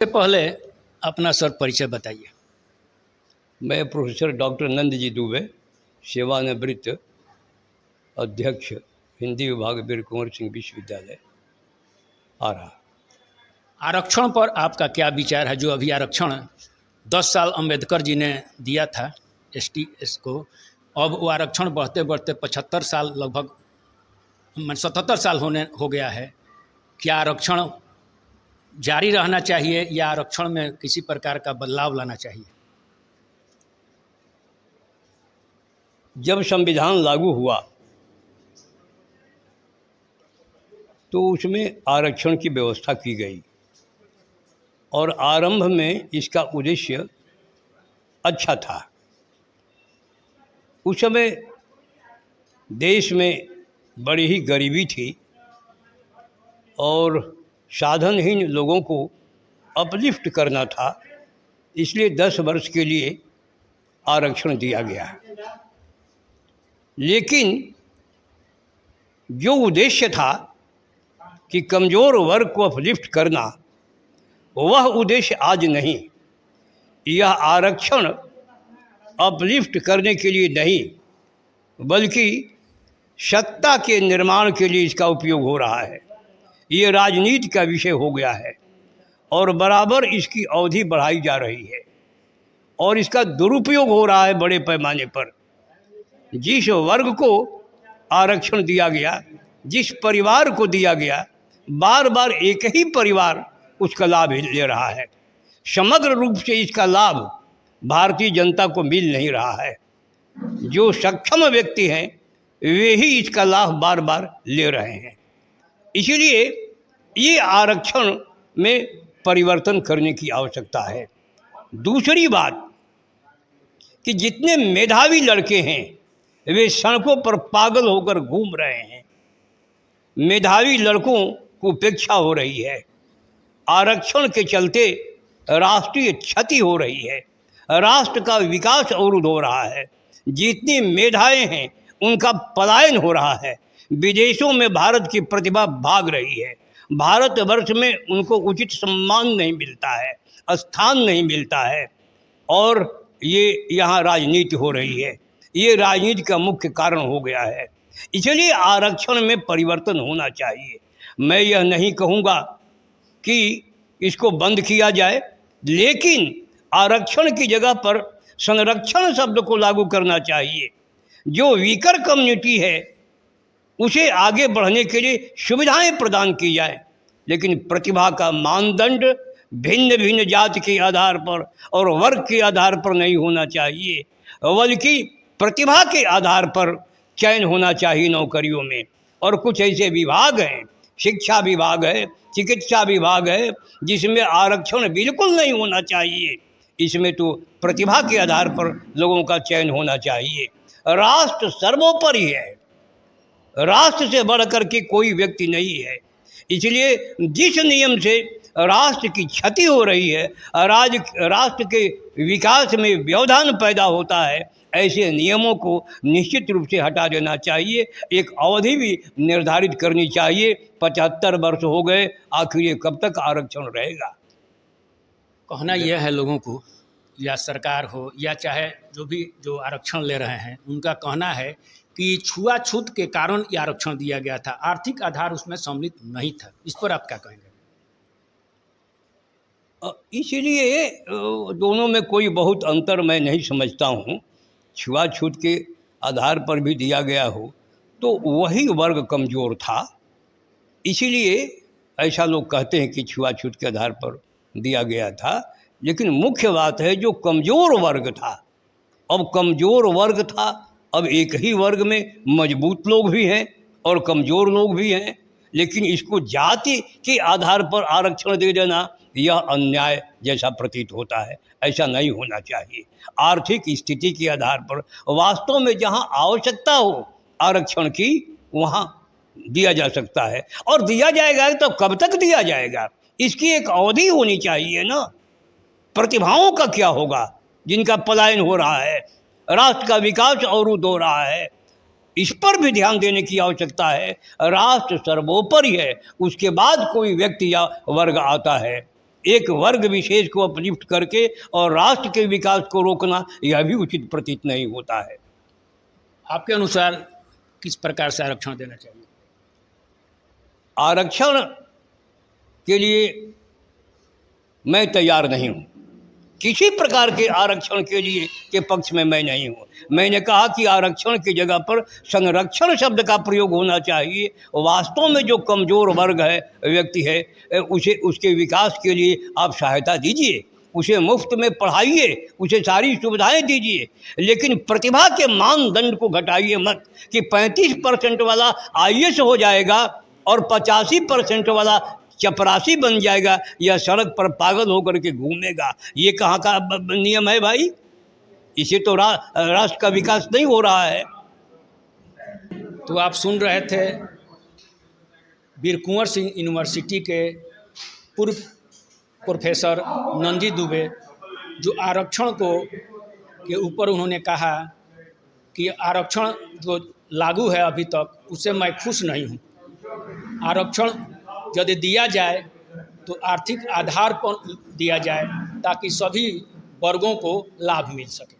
से पहले अपना सर परिचय बताइए। मैं प्रोफेसर डॉक्टर नंद जी दुबे, सेवानिवृत्त अध्यक्ष, हिंदी विभाग वीर कुंवर सिंह विश्वविद्यालय आरा। आरक्षण पर आपका क्या विचार है? जो अभी आरक्षण 10 साल अंबेडकर जी ने दिया था एसटी को, अब वो आरक्षण बढ़ते बढ़ते 75 साल लगभग 77 साल हो गया है। क्या आरक्षण जारी रहना चाहिए या आरक्षण में किसी प्रकार का बदलाव लाना चाहिए? जब संविधान लागू हुआ तो उसमें आरक्षण की व्यवस्था की गई और आरंभ में इसका उद्देश्य अच्छा था। उस समय देश में बड़ी ही गरीबी थी और साधनहीन लोगों को अपलिफ्ट करना था, इसलिए 10 वर्ष के लिए आरक्षण दिया गया। लेकिन जो उद्देश्य था कि कमज़ोर वर्ग को अपलिफ्ट करना, वह उद्देश्य आज नहीं। यह आरक्षण अपलिफ्ट करने के लिए नहीं, बल्कि सत्ता के निर्माण के लिए इसका उपयोग हो रहा है। ये राजनीति का विषय हो गया है और बराबर इसकी अवधि बढ़ाई जा रही है और इसका दुरुपयोग हो रहा है बड़े पैमाने पर। जिस वर्ग को आरक्षण दिया गया, जिस परिवार को दिया गया, बार बार एक ही परिवार उसका लाभ ले रहा है। समग्र रूप से इसका लाभ भारतीय जनता को मिल नहीं रहा है। जो सक्षम व्यक्ति हैं वे ही इसका लाभ बार बार ले रहे हैं। इसलिए ये आरक्षण में परिवर्तन करने की आवश्यकता है। दूसरी बात कि जितने मेधावी लड़के हैं वे सड़कों पर पागल होकर घूम रहे हैं। मेधावी लड़कों को उपेक्षा हो रही है। आरक्षण के चलते राष्ट्रीय क्षति हो रही है, राष्ट्र का विकास अवरुद्ध हो रहा है। जितनी मेधाएं हैं उनका पलायन हो रहा है। विदेशों में भारत की प्रतिभा भाग रही है। भारतवर्ष में उनको उचित सम्मान नहीं मिलता है, स्थान नहीं मिलता है और ये यहाँ राजनीति हो रही है। ये राजनीति का मुख्य कारण हो गया है। इसलिए आरक्षण में परिवर्तन होना चाहिए। मैं यह नहीं कहूँगा कि इसको बंद किया जाए, लेकिन आरक्षण की जगह पर संरक्षण शब्द को लागू करना चाहिए। जो वीकर कम्युनिटी है उसे आगे बढ़ने के लिए सुविधाएं प्रदान की जाए, लेकिन प्रतिभा का मानदंड भिन्न भिन्न जाति के आधार पर और वर्ग के आधार पर नहीं होना चाहिए, बल्कि प्रतिभा के आधार पर चयन होना चाहिए नौकरियों में। और कुछ ऐसे विभाग हैं, शिक्षा विभाग है, चिकित्सा विभाग है, जिसमें आरक्षण बिल्कुल नहीं होना चाहिए। इसमें तो प्रतिभा के आधार पर लोगों का चयन होना चाहिए। राष्ट्र सर्वोपरि है, राष्ट्र से बढ़कर के कोई व्यक्ति नहीं है। इसलिए जिस नियम से राष्ट्र की क्षति हो रही है, राष्ट्र के विकास में व्यवधान पैदा होता है, ऐसे नियमों को निश्चित रूप से हटा देना चाहिए। एक अवधि भी निर्धारित करनी चाहिए। 75 वर्ष हो गए, आखिर ये कब तक आरक्षण रहेगा? कहना यह है लोगों को, या सरकार हो या चाहे जो आरक्षण ले रहे हैं, उनका कहना है कि छुआछूत के कारण ये आरक्षण दिया गया था, आर्थिक आधार उसमें सम्मिलित नहीं था। इस पर आप क्या कहेंगे? इसलिए दोनों में कोई बहुत अंतर मैं नहीं समझता हूँ। छुआछूत के आधार पर भी दिया गया हो तो वही वर्ग कमज़ोर था, इसीलिए ऐसा लोग कहते हैं कि छुआछूत के आधार पर दिया गया था। लेकिन मुख्य बात है जो कमज़ोर वर्ग था, अब कमज़ोर वर्ग था, अब एक ही वर्ग में मजबूत लोग भी हैं और कमज़ोर लोग भी हैं। लेकिन इसको जाति के आधार पर आरक्षण दे देना यह अन्याय जैसा प्रतीत होता है। ऐसा नहीं होना चाहिए। आर्थिक स्थिति के आधार पर वास्तव में जहाँ आवश्यकता हो आरक्षण की, वहाँ दिया जा सकता है। और दिया जाएगा तो कब तक दिया जाएगा? इसकी एक अवधि होनी चाहिए ना। प्रतिभाओं का क्या होगा जिनका पलायन हो रहा है, राष्ट्र का विकास अवरुद्ध हो रहा है? इस पर भी ध्यान देने की आवश्यकता है। राष्ट्र सर्वोपरि है, उसके बाद कोई व्यक्ति या वर्ग आता है। एक वर्ग विशेष को अपलिफ्ट करके और राष्ट्र के विकास को रोकना यह भी उचित प्रतीत नहीं होता है। आपके अनुसार किस प्रकार से आरक्षण देना चाहिए? आरक्षण के लिए मैं तैयार नहीं हूँ, किसी प्रकार के आरक्षण के लिए के पक्ष में मैं नहीं हूँ। मैंने कहा कि आरक्षण की जगह पर संरक्षण शब्द का प्रयोग होना चाहिए। वास्तव में जो कमज़ोर वर्ग है, व्यक्ति है, उसे उसके विकास के लिए आप सहायता दीजिए, उसे मुफ्त में पढ़ाइए, उसे सारी सुविधाएं दीजिए, लेकिन प्रतिभा के मानदंड को घटाइए मत कि 35% वाला IAS हो जाएगा और 85% वाला चपरासी बन जाएगा या सड़क पर पागल होकर के घूमेगा। ये कहाँ का नियम है भाई? इसे तो राष्ट्र का विकास नहीं हो रहा है। तो आप सुन रहे थे वीर कुंवर सिंह यूनिवर्सिटी के पूर्व प्रोफेसर नंदी दुबे, जो आरक्षण को के ऊपर उन्होंने कहा कि आरक्षण जो लागू है अभी तक, उससे मैं खुश नहीं हूँ। आरक्षण यदि दिया जाए तो आर्थिक आधार पर दिया जाए ताकि सभी वर्गों को लाभ मिल सके।